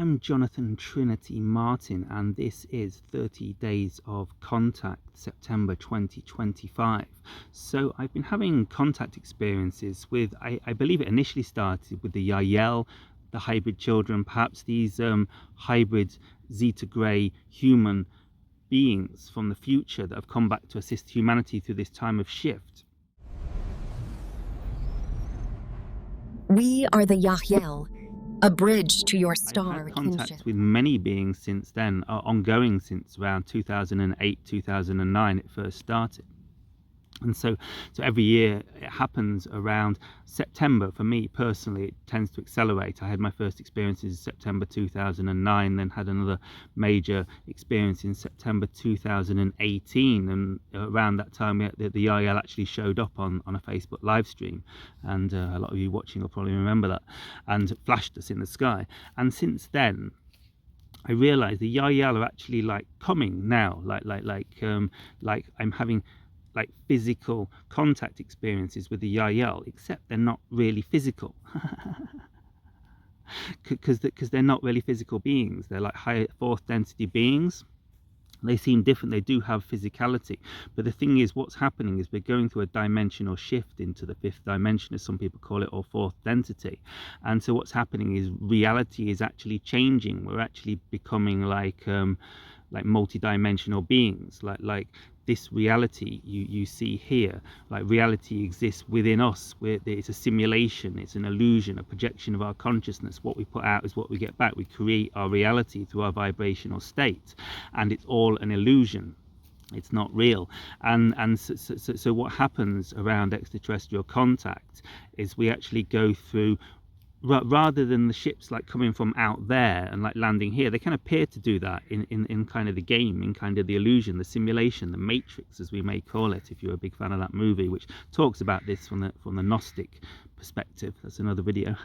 I'm Jonathan Trinity Martin, and this is 30 Days of Contact, September 2025. So I've been having contact experiences with, I believe it initially started with the Yahyel, the hybrid children, perhaps these hybrid Zeta Grey human beings from the future that have come back to assist humanity through this time of shift. We are the Yahyel, a bridge to your star I've had contact kinship. with many beings since then, ongoing since around 2008, 2009 it first started. And so every year it happens around September. For me personally, it tends to accelerate. I had my first experiences in September 2009, then had another major experience in September 2018. And around that time, the Yahyel actually showed up on a Facebook live stream. And a lot of you watching will probably remember that, and flashed us in the sky. And since then, I realized the Yahyel are actually like coming now, like I'm having like physical contact experiences with the Yahyel, except they're not really physical. because they're not really physical beings. They're like higher fourth density beings. They seem different. They do have physicality, but the thing is, what's happening is we're going through a dimensional shift into the fifth dimension, as some people call it, or fourth density. And so what's happening is reality is actually changing. We're actually becoming like multi-dimensional beings, like this reality you see here, like reality exists within us. It's a simulation, it's an illusion, a projection of our consciousness. What we put out is what we get back. We create our reality through our vibrational state, and it's all an illusion. It's not real. And so what happens around extraterrestrial contact is we actually go through, rather than the ships like coming from out there and like landing here, they can appear to do that in kind of the game, in kind of the illusion, the simulation, the matrix, as we may call it, if you're a big fan of that movie, which talks about this from the Gnostic perspective. That's another video.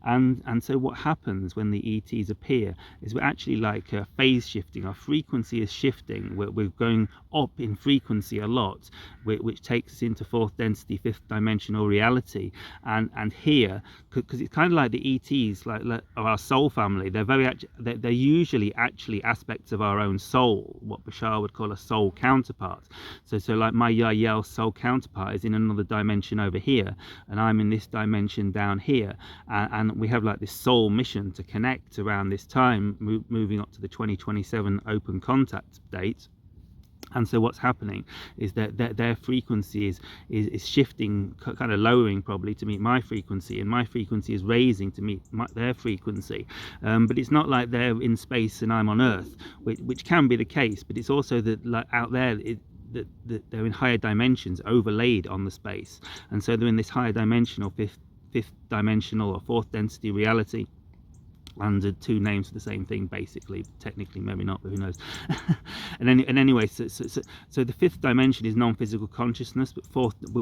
and so what happens when the ETs appear is we're actually like phase shifting. Our frequency is shifting. We're going up in frequency a lot, which takes us into fourth density, fifth dimensional reality. And here, because it's kind of like the ETs, like of our soul family, they're usually actually aspects of our own soul, what Bashar would call a soul counterpart. So like my Yahyel soul counterpart is in another dimension over here, and I'm in this dimension down here, and we have like this soul mission to connect around this time, moving up to the 2027 open contact date. And so what's happening is that their frequency is shifting, kind of lowering probably to meet my frequency, and my frequency is raising to meet their frequency. But it's not like they're in space and I'm on Earth, which can be the case, but it's also that like out there, that they're in higher dimensions overlaid on the space, and so they're in this higher dimensional fifth dimensional or fourth density reality. And two names for the same thing, basically. Technically, maybe not, but who knows? and anyway, so the fifth dimension is non-physical consciousness, but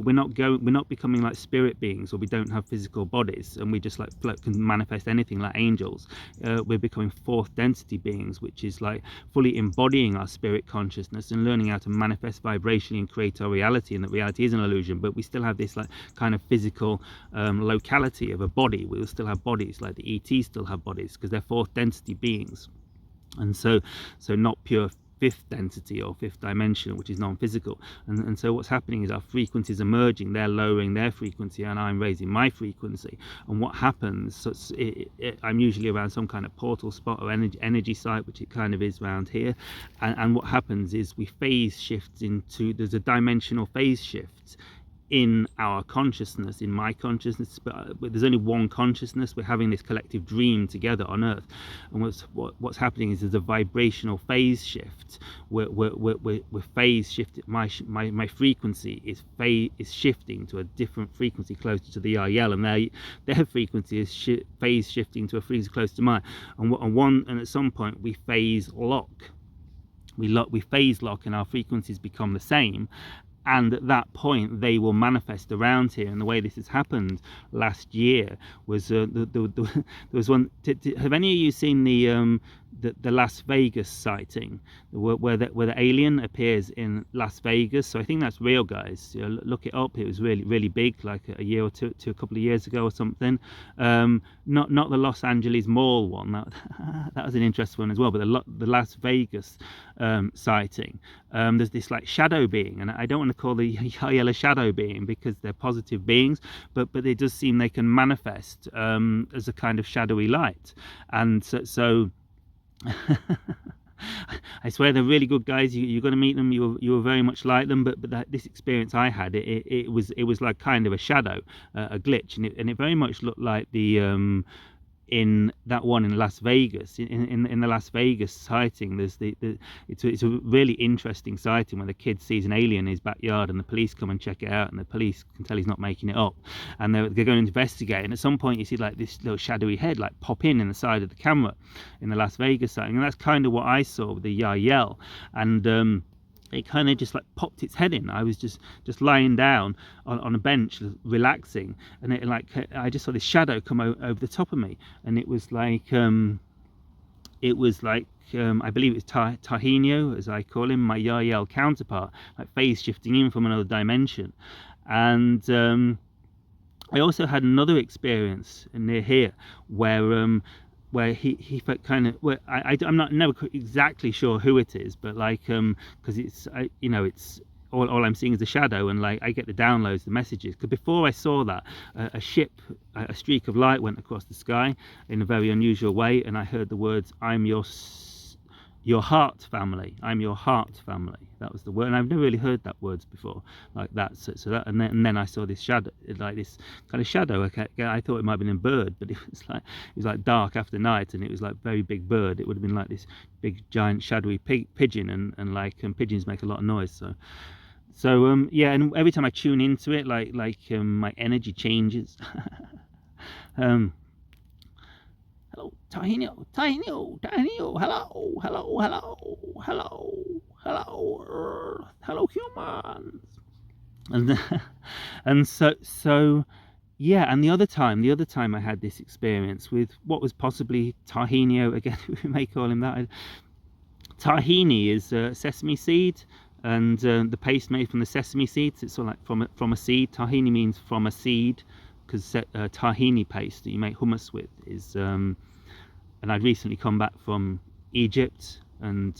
we're not becoming like spirit beings, or we don't have physical bodies, and we just like can manifest anything like angels. We're becoming fourth density beings, which is like fully embodying our spirit consciousness and learning how to manifest vibrationally and create our reality. And that reality is an illusion, but we still have this like kind of physical locality of a body. We will still have bodies, like the ETs still have bodies, because they're fourth density beings. And so not pure fifth density or fifth dimension, which is non-physical. And so what's happening is our frequencies are merging. They're lowering their frequency and I'm raising my frequency. And what happens, so I'm usually around some kind of portal spot or energy site, which it kind of is around here. And what happens is we phase shift into, there's a dimensional phase shift in our consciousness, in my consciousness, but there's only one consciousness. We're having this collective dream together on Earth, and what's happening is there's a vibrational phase shift. We're phase shifting. My frequency is shifting to a different frequency closer to the Yahyel, and their frequency is phase shifting to a frequency closer to mine. And at some point we phase lock. We phase lock, and our frequencies become the same. And at that point, they will manifest around here. And the way this has happened last year was there was one. Have any of you seen the Las Vegas sighting, where the alien appears in Las Vegas. So I think that's real, guys. You know, look it up. It was really big, like a year or two, a couple of years ago or something. Not the Los Angeles Mall one. That was an interesting one as well. But the Las Vegas sighting. There's this like shadow being, and I don't want to call the Yahyel a shadow being because they're positive beings, but it does seem they can manifest as a kind of shadowy light, and so I swear they're really good guys. You're going to meet them. You were very much like them. But this experience I had, it was like kind of a shadow, a glitch, and it very much looked like the in that one in Las Vegas. In the Las Vegas sighting, there's it's a really interesting sighting where the kid sees an alien in his backyard and the police come and check it out, and the police can tell he's not making it up, and they're going to investigate, and at some point you see like this little shadowy head like pop in the side of the camera in the Las Vegas sighting, and that's kind of what I saw with the Yahyel. And it kind of just like popped its head in. I was just lying down on a bench relaxing, and it like I just saw this shadow come over the top of me, and it was like I believe it was Tahinio, as I call him, my Yahyel counterpart, like phase shifting in from another dimension. And I also had another experience near here where he felt kind of, well, I'm not never exactly sure who it is, but like because it's it's all I'm seeing is a shadow, and like I get the downloads, the messages. Because before I saw that, a streak of light went across the sky in a very unusual way, and I heard the words, "I'm your heart family. I'm your heart family." That was the word, and I've never really heard that words before like that. So that, and then I saw this shadow, like this kind of shadow. I thought it might have been a bird, but it was like dark after night, and it was like very big bird. It would have been like this big giant shadowy pigeon, and pigeons make a lot of noise. So yeah, and every time I tune into it, like my energy changes. Hello, Tahinio, hello, humans. And so yeah, and the other time I had this experience with what was possibly Tahinio again. We may call him that. Tahini is sesame seed, and the paste made from the sesame seeds. It's sort of like from a seed. Tahini means from a seed, because tahini paste that you make hummus with is and I'd recently come back from Egypt, and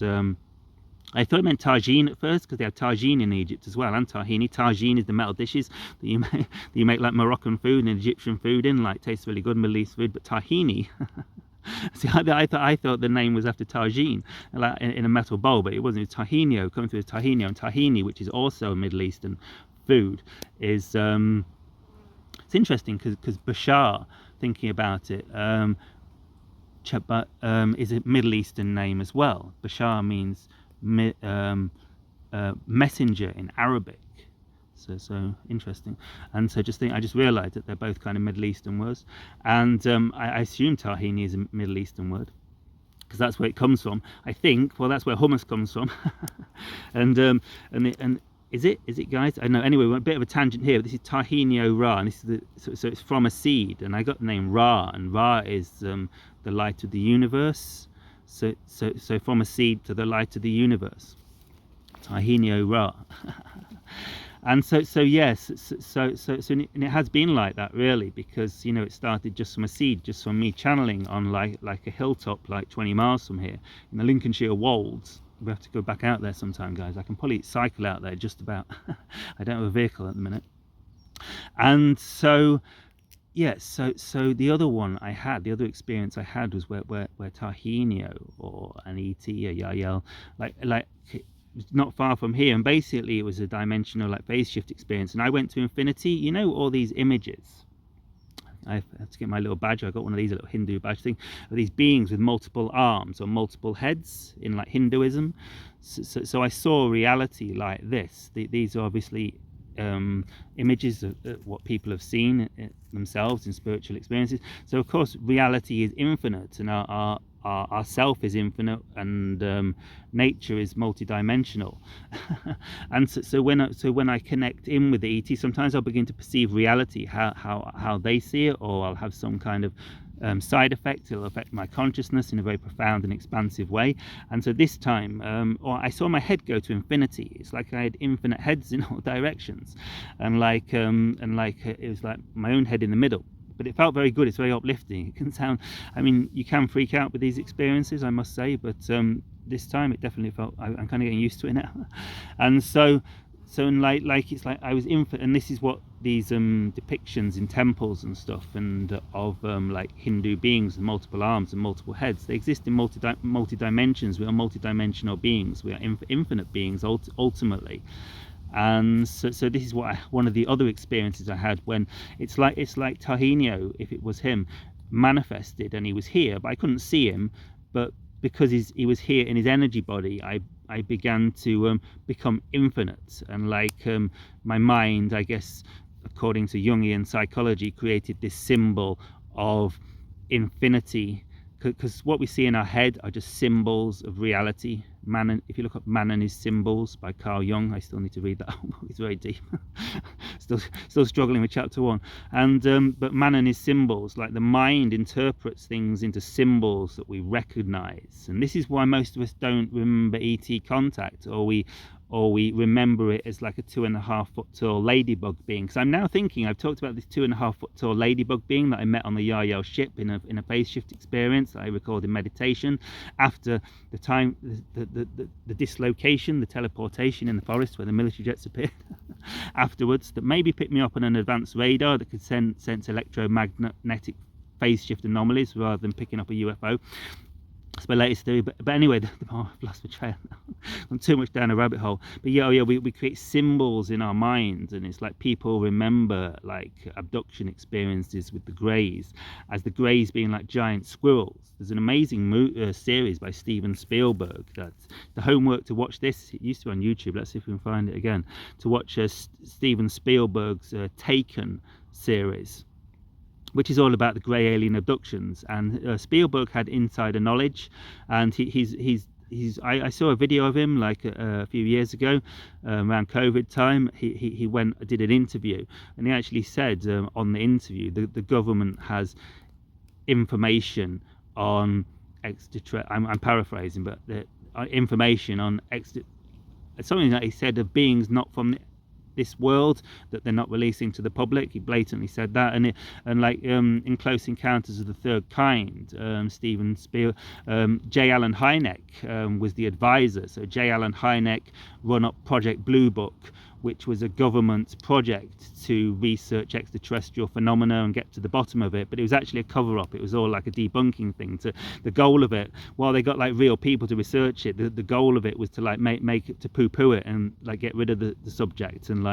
I thought it meant tagine at first, because they have tagine in Egypt as well, and tahini. Tagine is the metal dishes that you make like Moroccan food and Egyptian food in, like tastes really good, Middle East food. But tahini, see, I thought the name was after tagine, like in a metal bowl, but it wasn't. It was tahinio, coming through the tahinio, and tahini, which is also a Middle Eastern food, is it's interesting because Bashar, thinking about it, is a Middle Eastern name as well. Bashar means messenger in Arabic. So interesting. And so I just realized that they're both kind of Middle Eastern words, and I assume tahini is a Middle Eastern word because that's where it comes from, I think. Well, that's where hummus comes from. and is it, guys? I know. Anyway, we're a bit of a tangent here. But this is Tahinio Ra, and this is so it's from a seed, and I got the name Ra, and Ra is the light of the universe. So from a seed to the light of the universe, Tahinio Ra. And so yes, and it has been like that really, because it started just from a seed, just from me channeling on like a hilltop like 20 miles from here in the Lincolnshire Wolds. We have to go back out there sometime, guys. I can probably cycle out there just about. I don't have a vehicle at the minute. And so yes, so the other experience I had was where Tahinio or an ET, a Yahyel, like not far from here, and basically it was a dimensional like phase shift experience, and I went to infinity. All these images. I have to get my little badge. I got one of these, a little Hindu badge thing, of these beings with multiple arms or multiple heads in like Hinduism. So I saw reality like this. These are obviously images of what people have seen themselves in spiritual experiences. So of course reality is infinite, and our self is infinite, and nature is multidimensional. And so when I connect in with the ET, sometimes I'll begin to perceive reality how they see it, or I'll have some kind of side effects. It'll affect my consciousness in a very profound and expansive way. And so this time, I saw my head go to infinity. It's like I had infinite heads in all directions, and it was like my own head in the middle. But it felt very good. It's very uplifting. It can sound, I mean, you can freak out with these experiences, I must say, but this time it definitely felt, I'm kind of getting used to it now. And so it's like I was infinite. And this is what these depictions in temples and stuff, and of like Hindu beings with multiple arms and multiple heads, they exist in multi dimensions. We are multi-dimensional beings. We are infinite beings ultimately. And so this is what one of the other experiences I had, when it's like Tahinio, if it was him, manifested, and he was here, but I couldn't see him. But because he was here in his energy body, I began to become infinite, and my mind, I guess, according to Jungian psychology, created this symbol of infinity, because what we see in our head are just symbols of reality. If you look up Man and His Symbols by Carl Jung, I still need to read that book. It's very deep. still struggling with chapter 1. And but Man and His Symbols, like the mind interprets things into symbols that we recognize, and this is why most of us don't remember ET contact, or we remember it as like a 2.5 foot tall ladybug being. Because I'm now thinking, I've talked about this 2.5 foot tall ladybug being that I met on the Yahyel ship in a phase shift experience that I recorded in meditation after the time, the dislocation, the teleportation in the forest where the military jets appeared afterwards, that maybe picked me up on an advanced radar that could sense electromagnetic phase shift anomalies rather than picking up a UFO. That's my latest theory, but anyway, I've lost my trail now. I'm too much down a rabbit hole. But we create symbols in our minds, and it's like people remember like abduction experiences with the Greys, as the Greys being like giant squirrels. There's an amazing series by Steven Spielberg. That's the homework to watch this. It used to be on YouTube. Let's see if we can find it again. To watch Steven Spielberg's Taken series, which is all about the grey alien abductions. And Spielberg had insider knowledge, and I saw a video of him like a few years ago, around COVID time. He did an interview, and he actually said on the interview the government has information on I'm paraphrasing, but the information on something that he said of beings not from this world that they're not releasing to the public. He blatantly said that. And in Close Encounters of the Third Kind, J. Allen Hynek was the advisor. So J. Allen Hynek run up Project Blue Book, which was a government project to research extraterrestrial phenomena and get to the bottom of it. But it was actually a cover-up. It was all like a debunking thing. The goal of it, while they got like real people to research it, the goal of it was to like make it, to poo-poo it and like get rid of the subject, and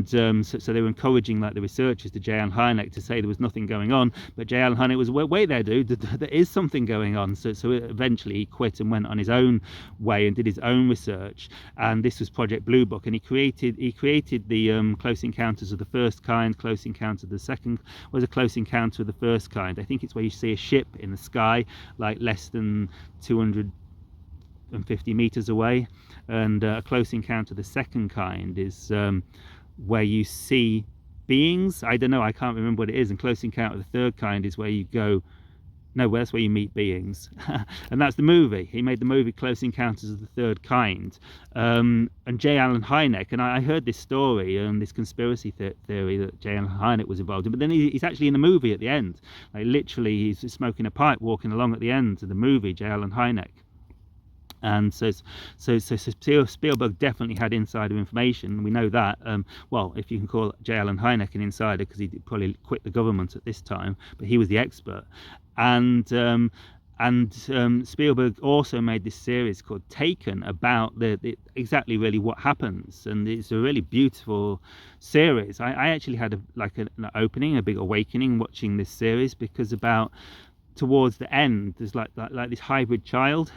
so they were encouraging like the researchers to J. Allen Hynek to say there was nothing going on. But J. Allen Hynek was, wait there, dude, there is something going on. So eventually he quit and went on his own way and did his own research. And this was Project Blue Book, and he created the Close Encounters of the First Kind. Close Encounter of the Second was a Close Encounter of the First Kind. I think it's where you see a ship in the sky like less than 250 meters away, and a Close Encounter of the Second Kind is where you see beings. I don't know, I can't remember what it is. And Close Encounter of the Third Kind is where you go, no, that's where you meet beings. And that's the movie. He made the movie Close Encounters of the Third Kind. And J. Allen Hynek, and I heard this story, this conspiracy theory that J. Allen Hynek was involved in, but then he's actually in the movie at the end. Like literally, he's smoking a pipe, walking along at the end of the movie, J. Allen Hynek. And so Spielberg definitely had insider information. We know that. Well, if you can call J. Allen Hynek an insider, because he probably quit the government at this time, but he was the expert. And Spielberg also made this series called Taken about exactly really what happens, and it's a really beautiful series. I actually had an opening, a big awakening watching this series, because about towards the end there's like this hybrid child.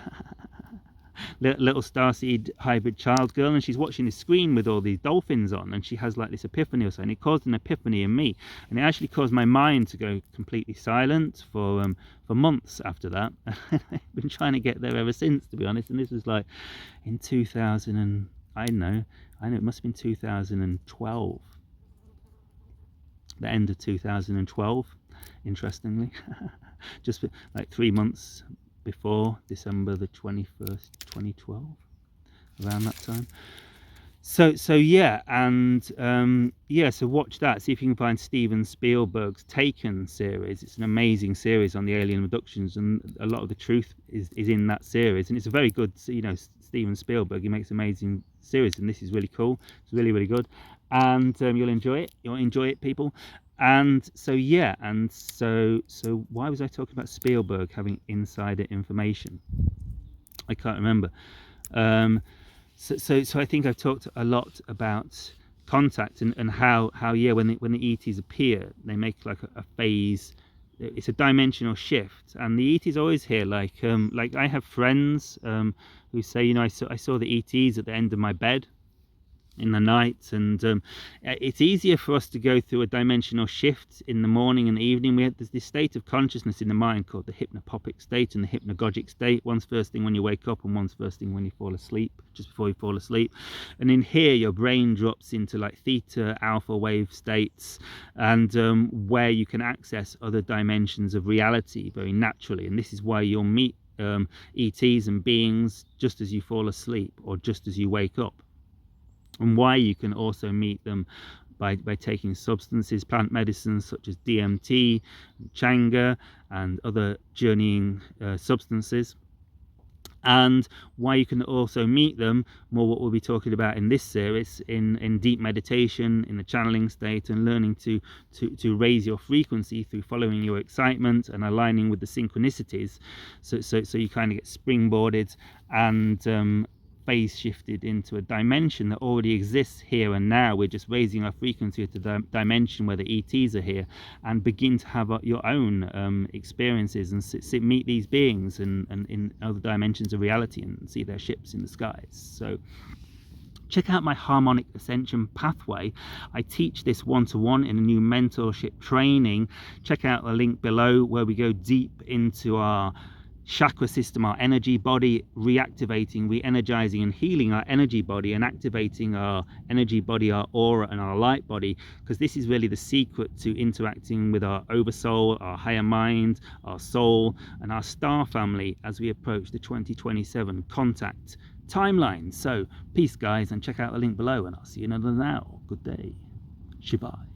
Little starseed hybrid child girl, and she's watching the screen with all these dolphins on, and she has like this epiphany or something. It caused an epiphany in me, and it actually caused my mind to go completely silent for months after that. I've been trying to get there ever since, to be honest. And this was like in 2000 and I know it must have been 2012, the end of 2012. interestingly. Just like 3 months before December the 21st, 2012, around that time. So yeah, and yeah, so watch that. See if you can find Steven Spielberg's Taken series. It's an amazing series on the alien abductions, and a lot of the truth is in that series. And it's a very good, you know, Steven Spielberg. He makes amazing series, and this is really cool. It's really, really good, and you'll enjoy it. You'll enjoy it, people. And so yeah, and so why was I talking about Spielberg having insider information? I can't remember. So I think I've talked a lot about contact and how yeah, when the ETs appear, they make like a phase. It's a dimensional shift, and the ETs always here. Like I have friends who say, you know, I saw the ETs at the end of my bed in the night, and it's easier for us to go through a dimensional shift in the morning and the evening. There's this state of consciousness in the mind called the hypnopopic state and the hypnagogic state. One's first thing when you wake up, and one's first thing when you fall asleep, just before you fall asleep. And in here, your brain drops into like theta, alpha wave states, and where you can access other dimensions of reality very naturally. And this is why you'll meet ETs and beings just as you fall asleep or just as you wake up, and why you can also meet them by taking substances, plant medicines such as DMT, Changa, and other journeying substances, and why you can also meet them, more what we'll be talking about in this series, in deep meditation, in the channeling state, and learning to raise your frequency through following your excitement and aligning with the synchronicities, so you kind of get springboarded and phase shifted into a dimension that already exists here and now. We're just raising our frequency to the dimension where the ETs are here, and begin to have your own experiences and meet these beings and in other dimensions of reality and see their ships in the skies. So check out my harmonic ascension pathway. I teach this one-to-one in a new mentorship training. Check out the link below where we go deep into our chakra system, our energy body, reactivating, re-energizing and healing our energy body, and activating our energy body, our aura and our light body, because this is really the secret to interacting with our oversoul, our higher mind, our soul, and our star family as we approach the 2027 contact timeline. So peace guys, and check out the link below, and I'll see you another now. Good day. Shibai.